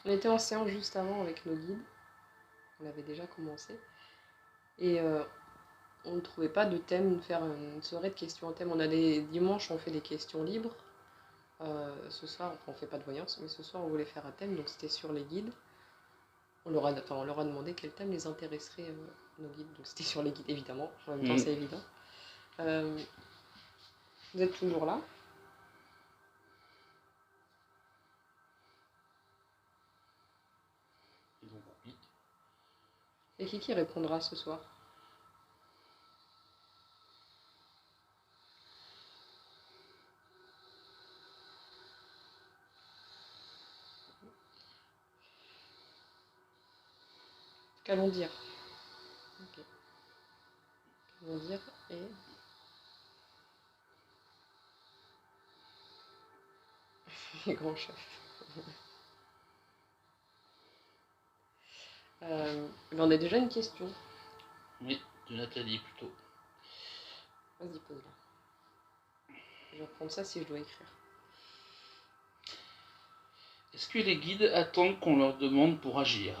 On était en séance juste avant avec nos guides, on avait déjà commencé, et on ne trouvait pas de thème, faire une soirée de questions en thème. On a des dimanches, on fait des questions libres. Ce soir, enfin, on fait pas de voyance, mais ce soir on voulait faire un thème, donc c'était sur les guides. On leur a demandé quel thème les intéresserait, nos guides. Donc c'était sur les guides, évidemment. En même temps, Mm. c'est évident. Euh, vous êtes toujours là? Et donc, oui. Et qui répondra ce soir? Qu'allons dire? Ok. Qu'allons dire et les grands chefs. Mais on a déjà une question. Oui, de Nathalie plutôt. Vas-y, pose-la. Je vais reprendre ça si je dois écrire. Est-ce que les guides attendent qu'on leur demande pour agir?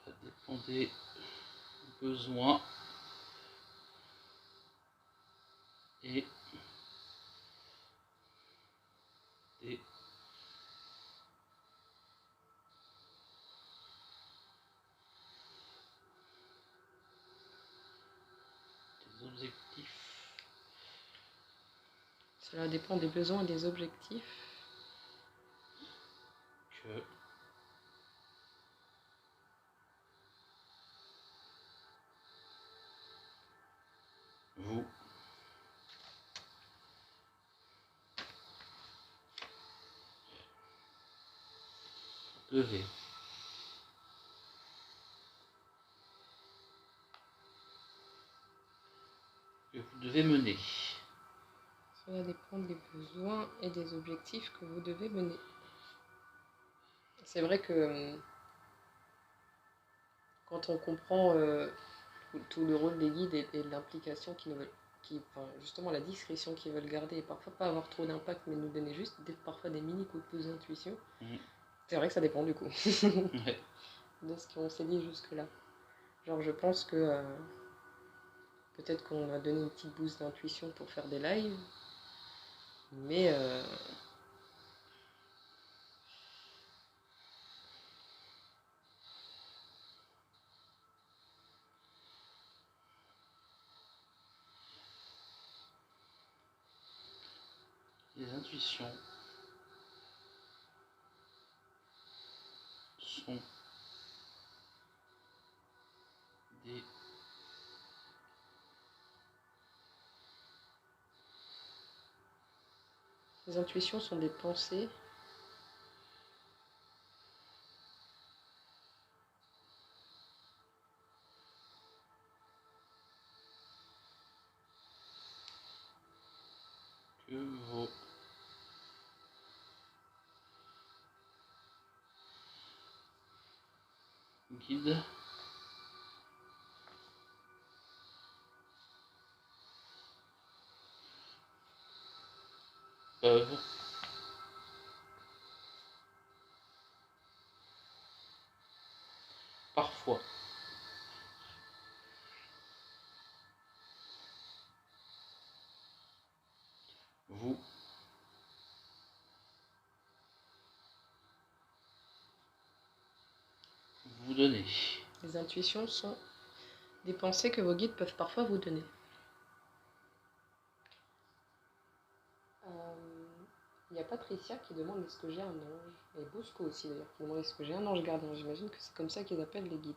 Cela dépend des besoins et des objectifs Cela dépend des besoins et des objectifs. que vous devez mener. Cela dépend des besoins et des objectifs que vous devez mener. C'est vrai que quand on comprend tout le rôle des guides et l'implication qu'ils veulent, enfin, justement la discrétion qu'ils veulent garder et parfois pas avoir trop d'impact mais nous donner juste parfois des mini coups de pouce d'intuition, Mm. c'est vrai que ça dépend du coup Ouais. de ce qu'on s'est dit jusque-là. Genre je pense que peut-être qu'on a donné une petite boost d'intuition pour faire des lives, mais Les intuitions sont des les intuitions sont des pensées. que vos guides peuvent parfois vous donner. Les intuitions sont des pensées que vos guides peuvent parfois vous donner. Il y a Patricia qui demande est-ce que j'ai un ange, et Bosco aussi d'ailleurs qui demande est-ce que j'ai un ange gardien. J'imagine que c'est comme ça qu'ils appellent les guides.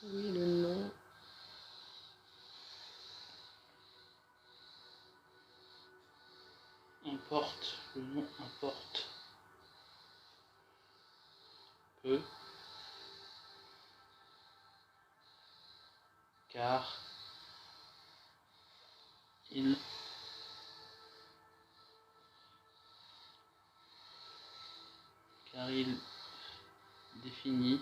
Oui, le nom. Importe, le nom importe peu, car il définit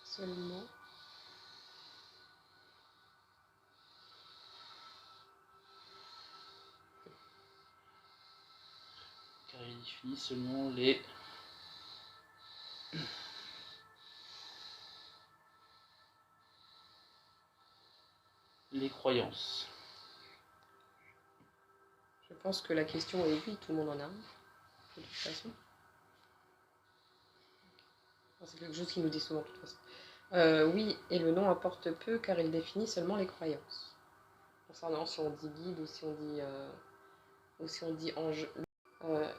Seulement. seulement les croyances. Je pense que la question est oui, tout le monde en a un, de toute façon. C'est quelque chose qui nous dit souvent, de toute façon. Oui, et le nom importe peu car il définit seulement les croyances. Concernant si on dit guide ou si on dit ange.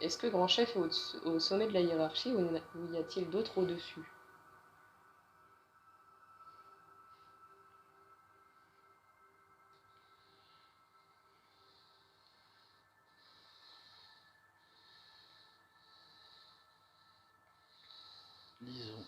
Est-ce que grand chef est au sommet de la hiérarchie ou y a-t-il d'autres au-dessus? Disons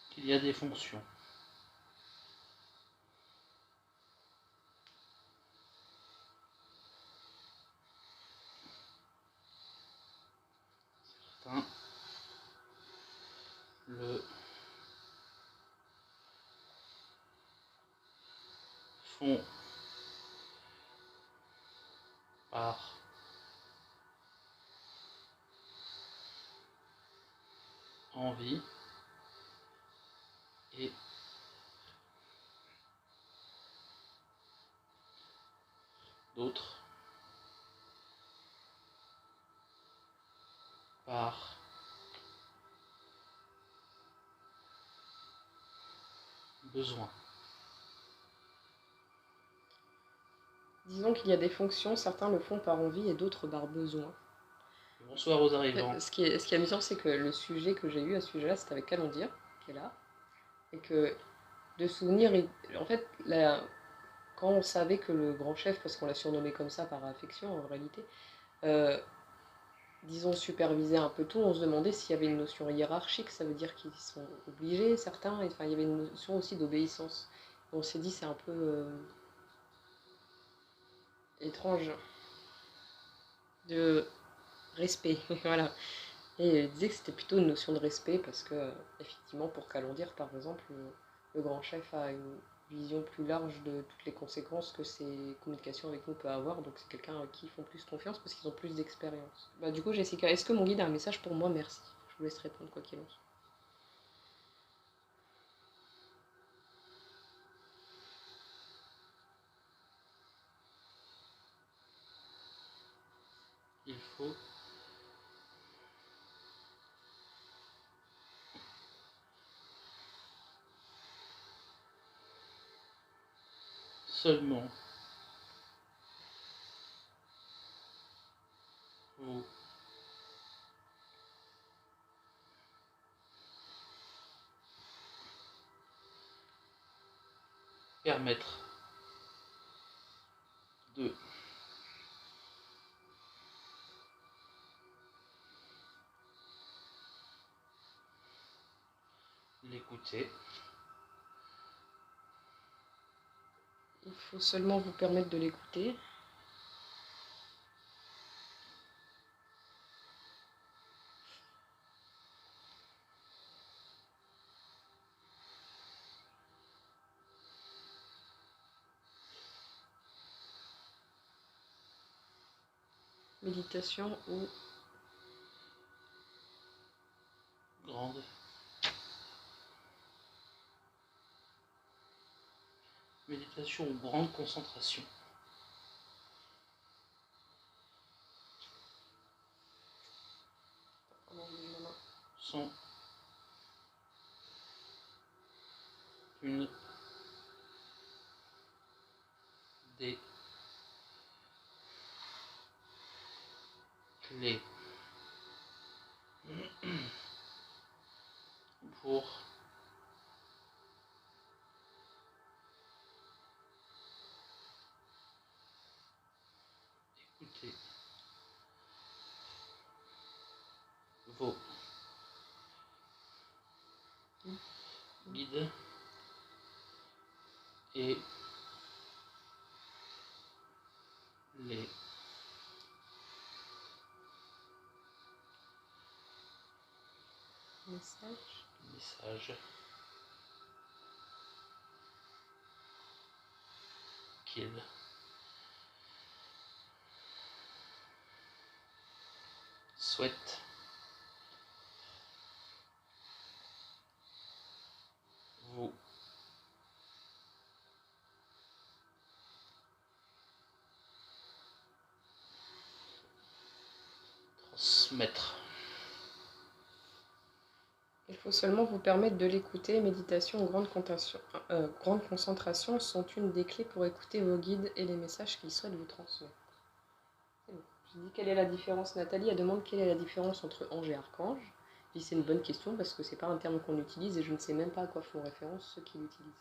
qu'il y a des fonctions. Certains le font par envie et d'autres par besoin. Disons qu'il y a des fonctions, certains le font par envie et d'autres par besoin. Bonsoir aux arrivants. Ce qui est amusant, c'est que le sujet que j'ai eu à ce sujet-là, c'était avec Calendir, qui est là, et que de souvenir, en fait, quand on savait que le grand chef, parce qu'on l'a surnommé comme ça par affection en réalité, euh, disons supervisait un peu tout, on se demandait s'il y avait une notion hiérarchique, ça veut dire qu'ils sont obligés, certains, et, enfin il y avait une notion aussi d'obéissance. On s'est dit c'est un peu étrange de respect, voilà. Et il disait que c'était plutôt une notion de respect parce que, effectivement, pour Calendir, par exemple, le grand chef a une vision plus large de toutes les conséquences que ses communications avec nous peuvent avoir. Donc c'est quelqu'un à qui ils font plus confiance parce qu'ils ont plus d'expérience. Bah, du coup, Jessica, est-ce que mon guide a un message pour moi? Merci. Je vous laisse répondre quoi qu'il en soit. Il faut seulement vous permettre de l'écouter. Il faut seulement vous permettre de l'écouter. Méditation ou Grande Méditation ou grande concentration. Sont une des clés pour écouter vos guides et les messages qu'ils souhaitent vous transmettre. Il faut seulement vous permettre de l'écouter. Méditation ou grande concentration sont une des clés pour écouter vos guides et les messages qu'ils souhaitent vous transmettre. C'est bon. Je dis quelle est la différence. Nathalie, elle demande quelle est la différence entre ange et archange. Je dis c'est une bonne question parce que c'est pas un terme qu'on utilise et je ne sais même pas à quoi font référence ceux qui l'utilisent.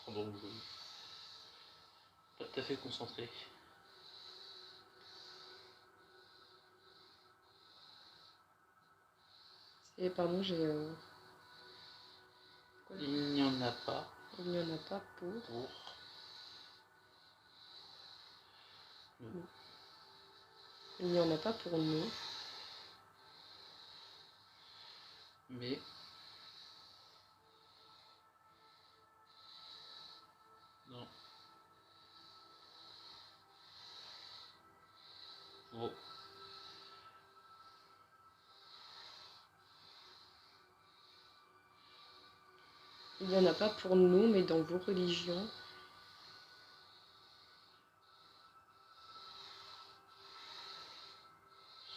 Pardon, pas tout à fait concentré. Et pardon, j'ai... Il n'y en a pas. Il n'y en a pas pour... nous. Il n'y en a pas pour nous. Mais non. Vos Il n'y en a pas pour nous, mais dans vos religions.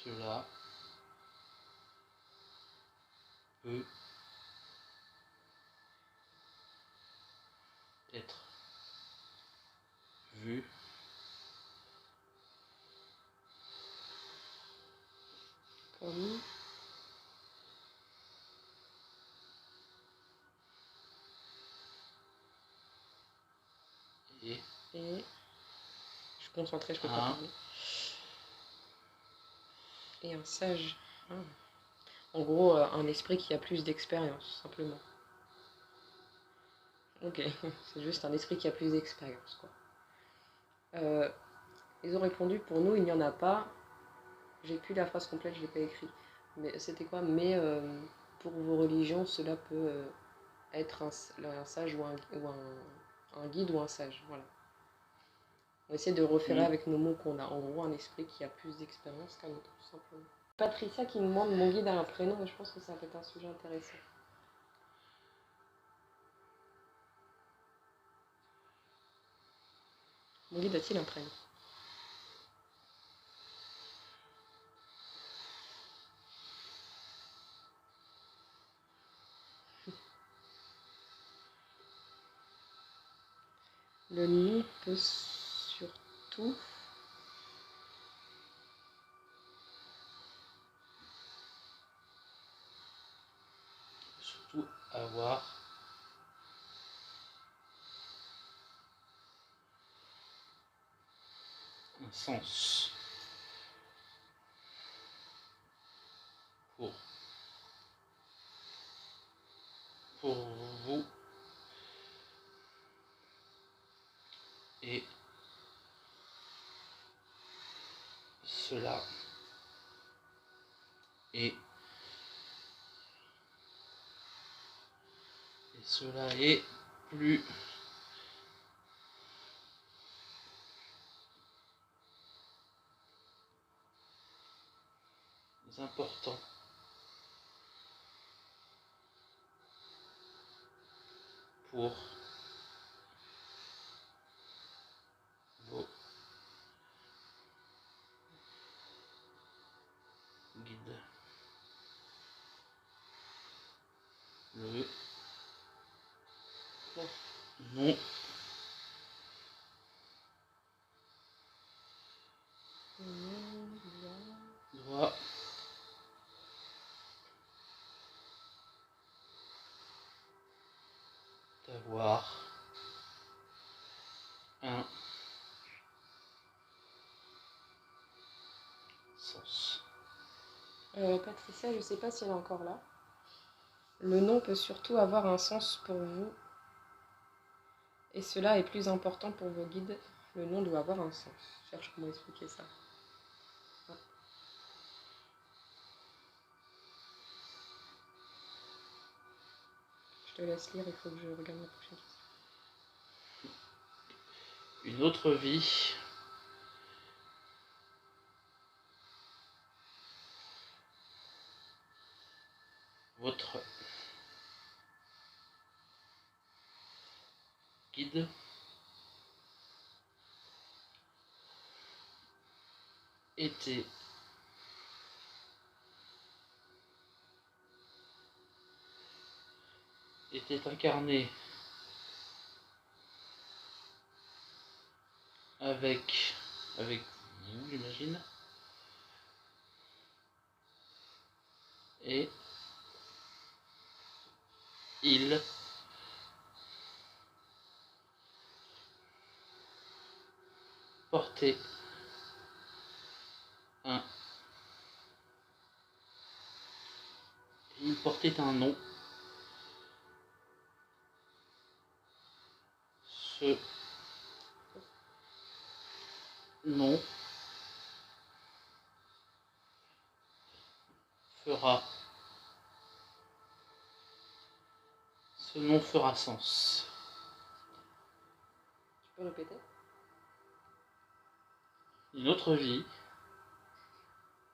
cela peut être vu Comme... et je suis concentrée, je peux pas parler. Et un sage. En gros, un esprit qui a plus d'expérience, simplement. Ok, c'est juste un esprit qui a plus d'expérience, quoi. Ils ont répondu, pour nous, il n'y en a pas. J'ai plus la phrase complète, je l'ai pas écrit. Mais c'était quoi? Mais pour vos religions, cela peut être un sage ou un guide ou un sage, voilà. On essaie de référer avec nos mots qu'on a. En gros, un esprit qui a plus d'expérience qu'un autre, tout simplement. Patricia qui me demande mon guide a un prénom, mais je pense que ça peut être un sujet intéressant. Mon guide a-t-il un prénom? Le nom peut surtout avoir un sens pour vous et cela est plus important pour vos guides. Le nom doit avoir un sens. Patricia, je ne sais pas si elle est encore là. Le nom peut surtout avoir un sens pour vous. Et cela est plus important pour vos guides. Le nom doit avoir un sens. Je cherche comment expliquer ça. Ouais. Je te laisse lire, il faut que je regarde la prochaine question. Une autre vie. Votre guide était incarné avec vous, j'imagine, et il portait un nom. Ce nom fera sens. Tu peux répéter? Une autre vie.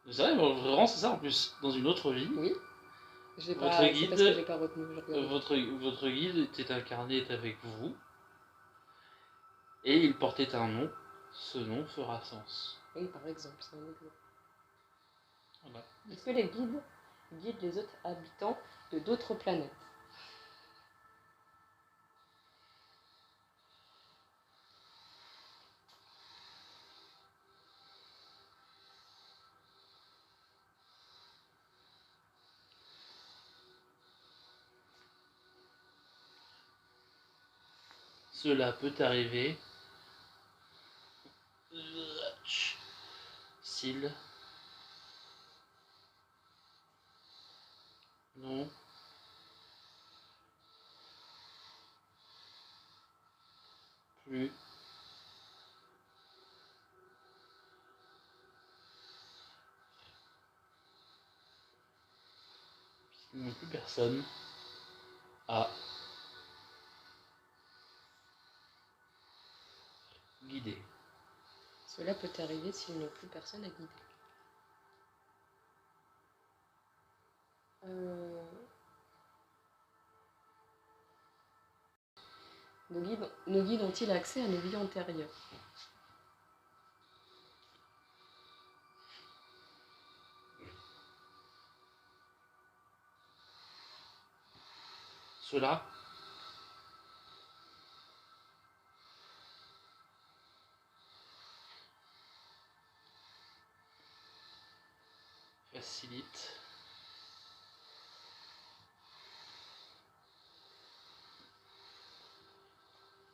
C'est vrai, vraiment c'est ça en plus. Dans une autre vie. Oui. Votre pas, guide, parce que j'ai pas retenu. Votre guide était incarné avec vous. Et il portait un nom. Ce nom fera sens. Oui, par exemple, c'est un exemple. Voilà. Est-ce que les guides guident les autres habitants de d'autres planètes? Cela peut arriver s'ils n'ont plus personne à guider. Cela peut arriver s'ils n'ont plus personne à guider. Nos guides ont-ils accès à nos vies antérieures? Cela facilite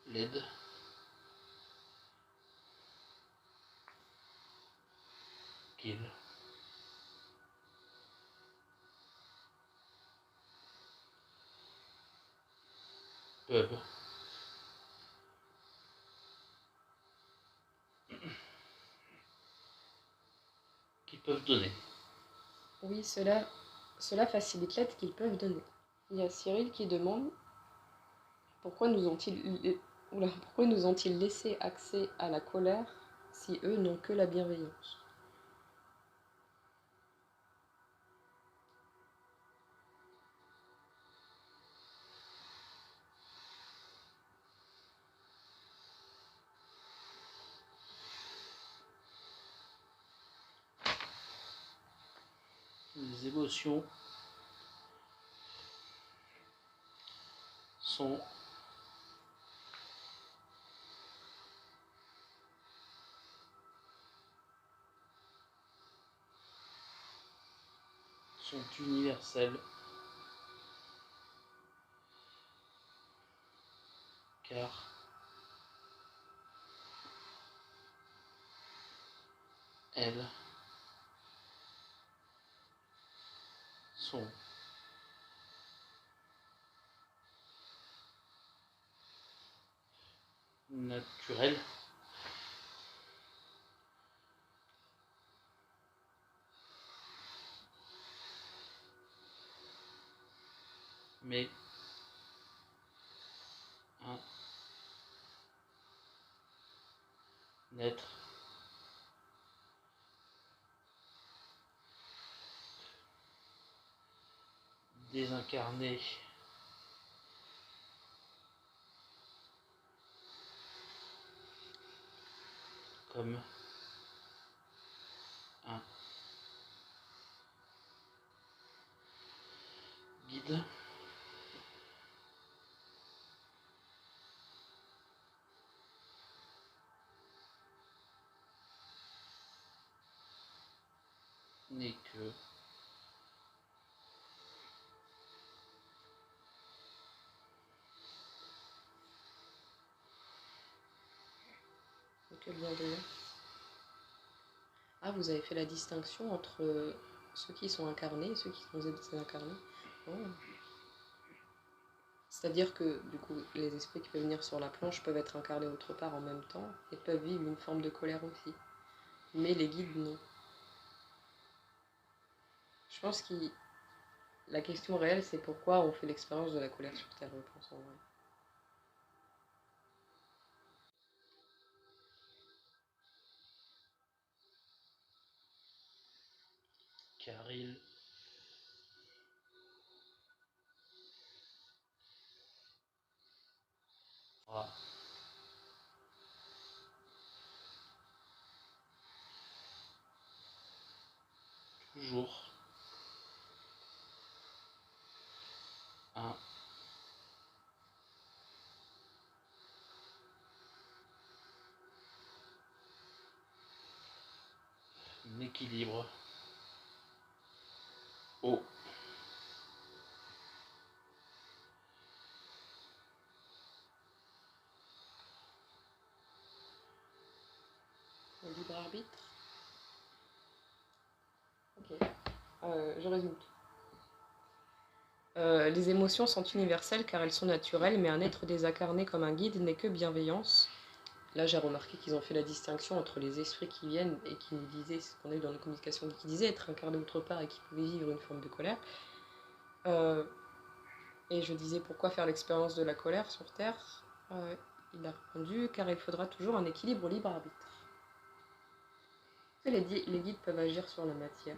l'aide qu'ils peuvent donner. Oui, cela facilite l'aide qu'ils peuvent donner. Il y a Cyril qui demande pourquoi nous ont-ils laissé accès à la colère si eux n'ont que la bienveillance? Les émotions sont universelles car elles sont naturelles mais un être désincarné comme un guide n'est que bienveillant. Ah, vous avez fait la distinction entre ceux qui sont incarnés et ceux qui sont désincarnés. Oh. C'est-à-dire que, du coup, les esprits qui peuvent venir sur la planche peuvent être incarnés autre part en même temps et peuvent vivre une forme de colère aussi. Mais les guides, non. Je pense que la question réelle, c'est pourquoi on fait l'expérience de la colère sur Terre, je pense, en vrai. car il aura toujours un équilibre au Le libre arbitre. Ok. Je résume tout. Les émotions sont universelles car elles sont naturelles, mais un être désincarné comme un guide n'est que bienveillance. Là, j'ai remarqué qu'ils ont fait la distinction entre les esprits qui viennent et qui nous disaient, ce qu'on a eu dans nos communications, qui disaient être incarnés autre part et qui pouvaient vivre une forme de colère. Et je disais pourquoi faire l'expérience de la colère sur Terre. Il a répondu car il faudra toujours un équilibre au libre arbitre. Les guides peuvent agir sur la matière.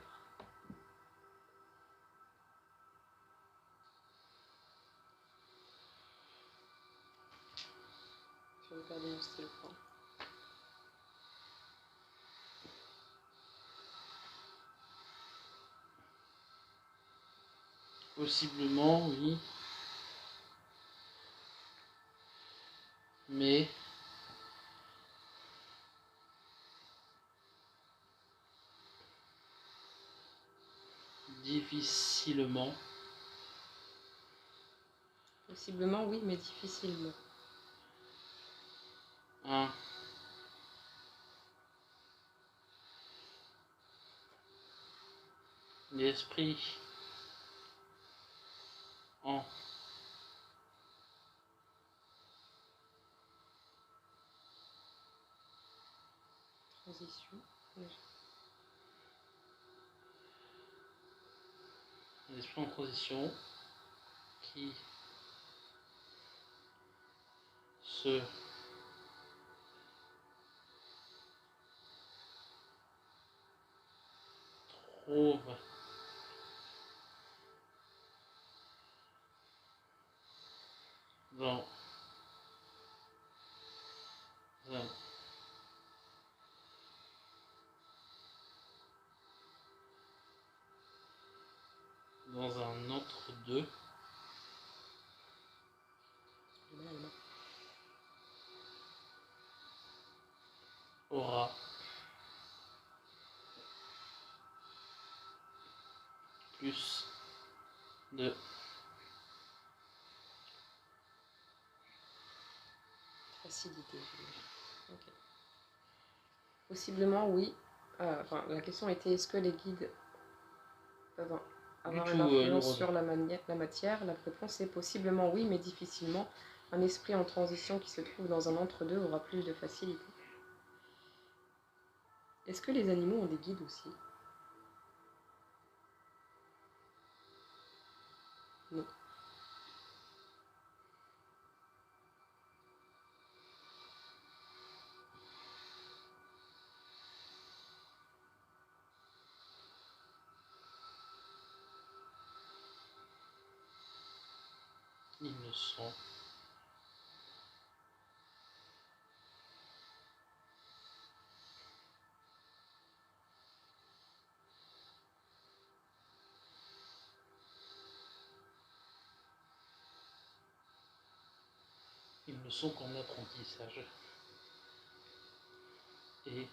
Je vais regarder où c'était le point. possiblement, oui, mais difficilement. Possiblement, oui, mais difficilement. Un l'esprit en Transition. l'esprit en transition qui se trouve dans un dans un entre-deux aura plus de facilité. Ok. Possiblement, oui. Enfin, la question était est-ce que les guides peuvent avoir une influence sur la matière? La réponse est possiblement oui, mais difficilement. Un esprit en transition qui se trouve dans un entre-deux aura plus de facilité. Est-ce que les animaux ont des guides aussi? Non. Ils ne sont qu'en apprentissage et vivent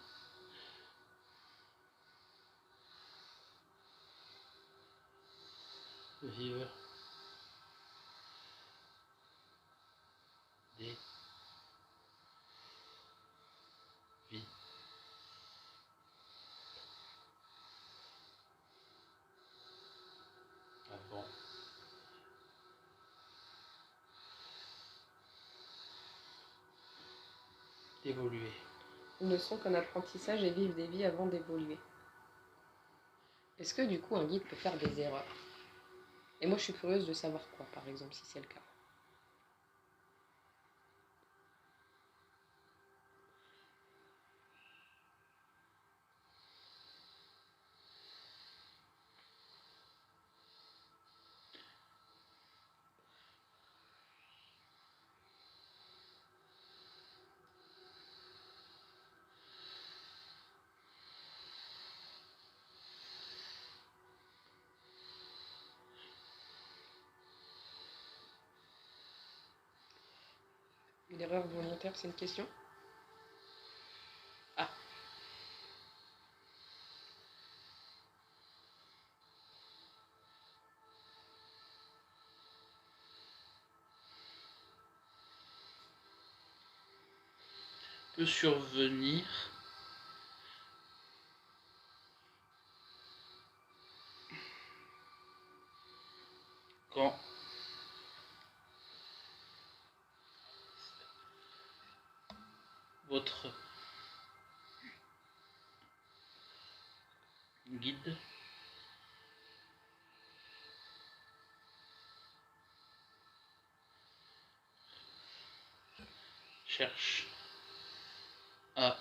des vies avant d'évoluer. Ils ne sont qu'un apprentissage et vivent des vies avant d'évoluer. Est-ce que du coup un guide peut faire des erreurs? Et moi je suis curieuse de savoir quoi, par exemple, si c'est le cas. L'erreur volontaire, c'est une question? Ah, Peut survenir quand votre guide cherche à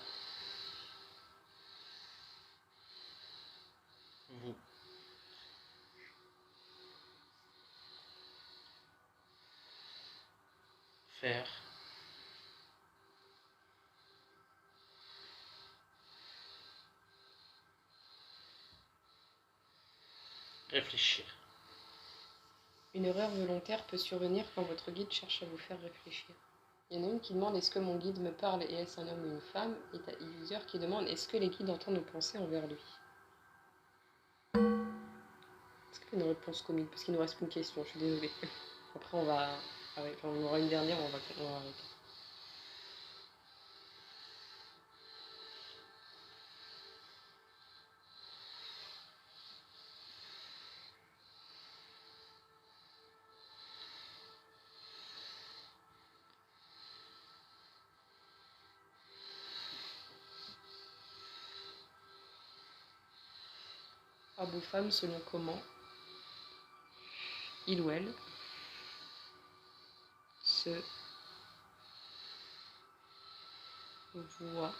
vous faire réfléchir. une erreur volontaire peut survenir quand votre guide cherche à vous faire réfléchir. Il y en a une qui demande est-ce que mon guide me parle et est-ce un homme ou une femme? Et t'as user qui demande est-ce que les guides entendent nos pensées envers lui? Est-ce qu'il y a une réponse comique? Parce qu'il nous reste qu'une question, je suis désolée. Après on va... Enfin, on aura une dernière, on va arrêter. Homme ou femme selon comment il ou elle se voit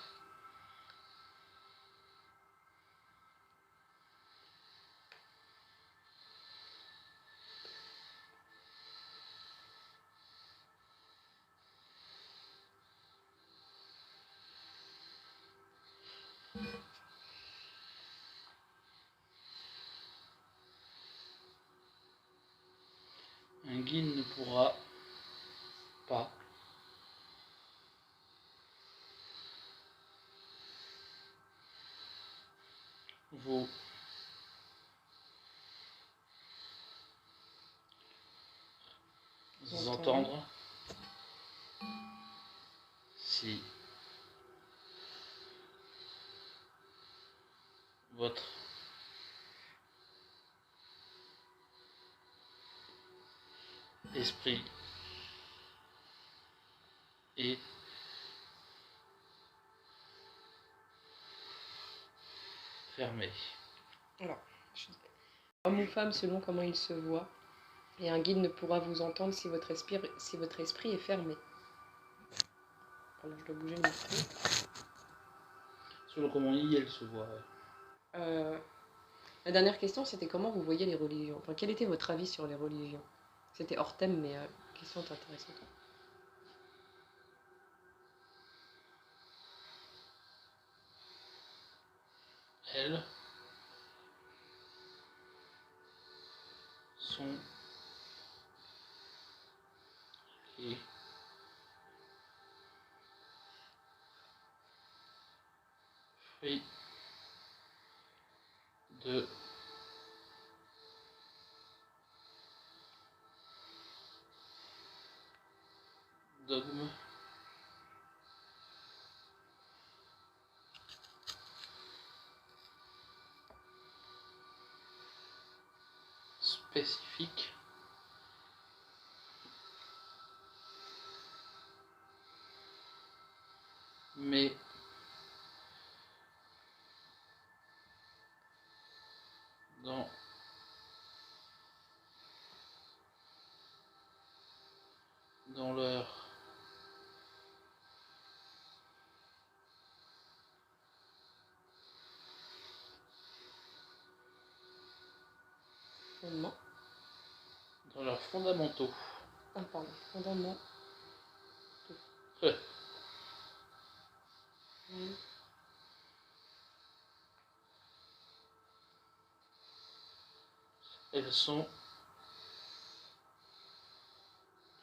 Un guide ne pourra pas vous entendre si votre esprit est fermé. Alors, homme ou femme selon comment il se voit, et un guide ne pourra vous entendre si votre esprit est fermé. Alors, je dois bouger le micro. Selon comment elle se voit. La dernière question, c'était comment vous voyez les religions. Enfin, quel était votre avis sur les religions? C'était hors thème, mais question intéressante. Elles sont les fruits de dogmes spécifiques mais dans leur Fondement. Dans leurs fondamentaux. Ah, pardon, fondement. Elles sont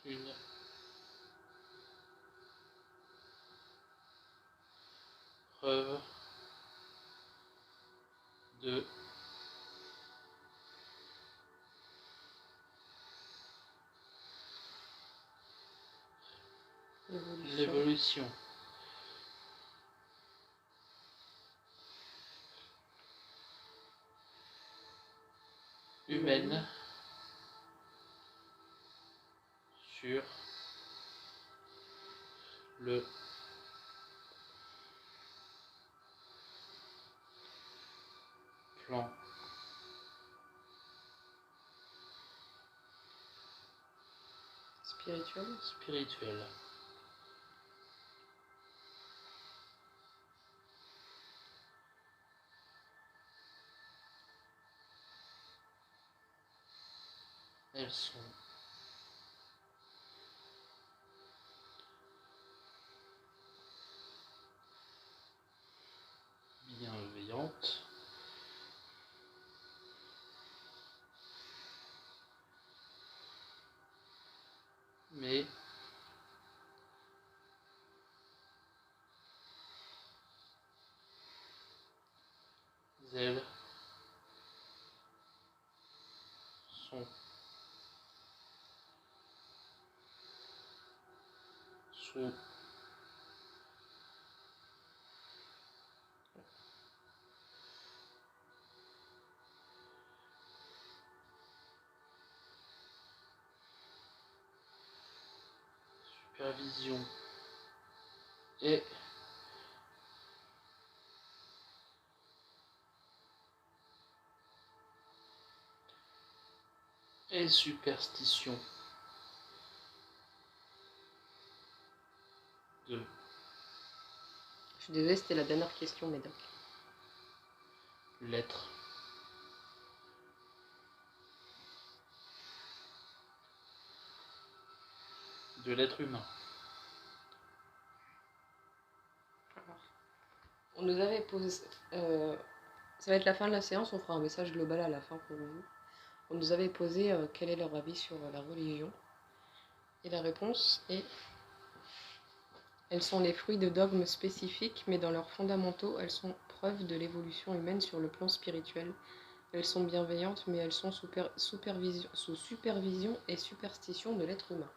une preuve de l'évolution humaine sur le plan spirituel. Elles sont bienveillantes mais elles sont sous supervision et superstition de Je suis désolée, c'était la dernière question, Médoc. l'être de l'être humain. Alors, on nous avait posé... ça va être la fin de la séance, on fera un message global à la fin pour vous. On nous avait posé quel est leur avis sur la religion. Et la réponse est: elles sont les fruits de dogmes spécifiques, mais dans leurs fondamentaux, elles sont preuve de l'évolution humaine sur le plan spirituel. Elles sont bienveillantes, mais elles sont sous supervision et superstition de l'être humain.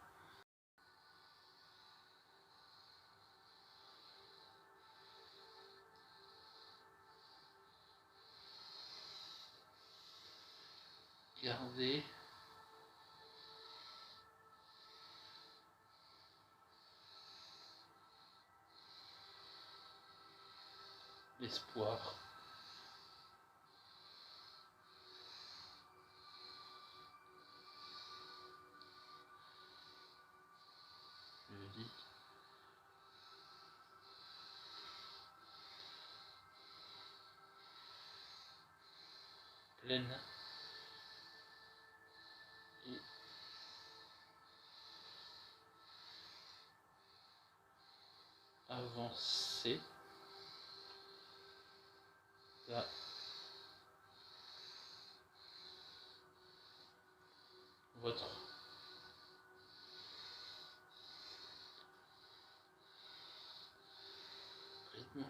Gardez l'espoir. Je le dis. Pleine et avancée à votre rythme.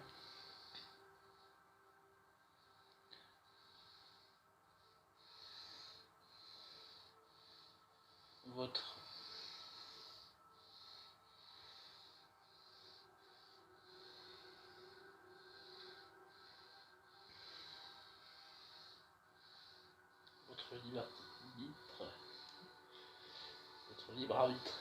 Votre libre arbitre.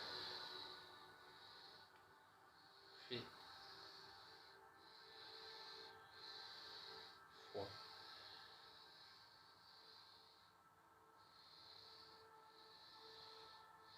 Votre libre arbitre fait foi. Sachez aussi que quoi qu'il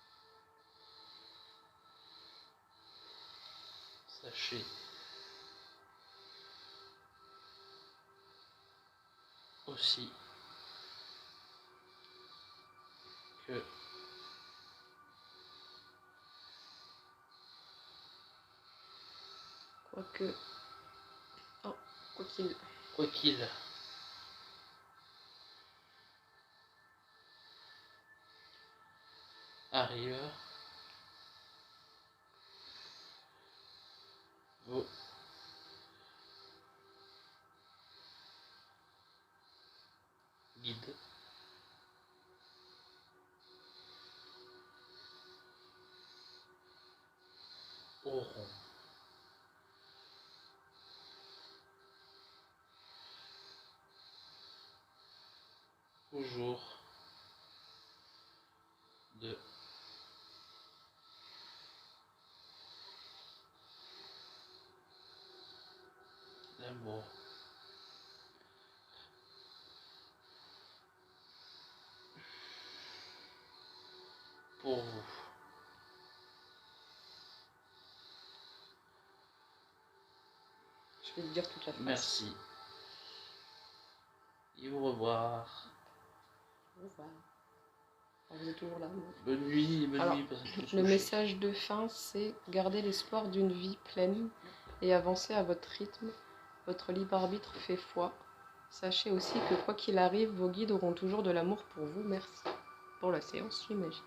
arrive, vos guides auront toujours de l'amour pour vous. Je vais te dire toute la phrase. Merci. Et au revoir. Au revoir. Alors, vous êtes toujours là. Bonne nuit, Alors, nuit. le message de fin, c'est: gardez l'espoir d'une vie pleine et avancez à votre rythme. Votre libre arbitre fait foi. Sachez aussi que quoi qu'il arrive, vos guides auront toujours de l'amour pour vous. Merci pour la séance, j'imagine.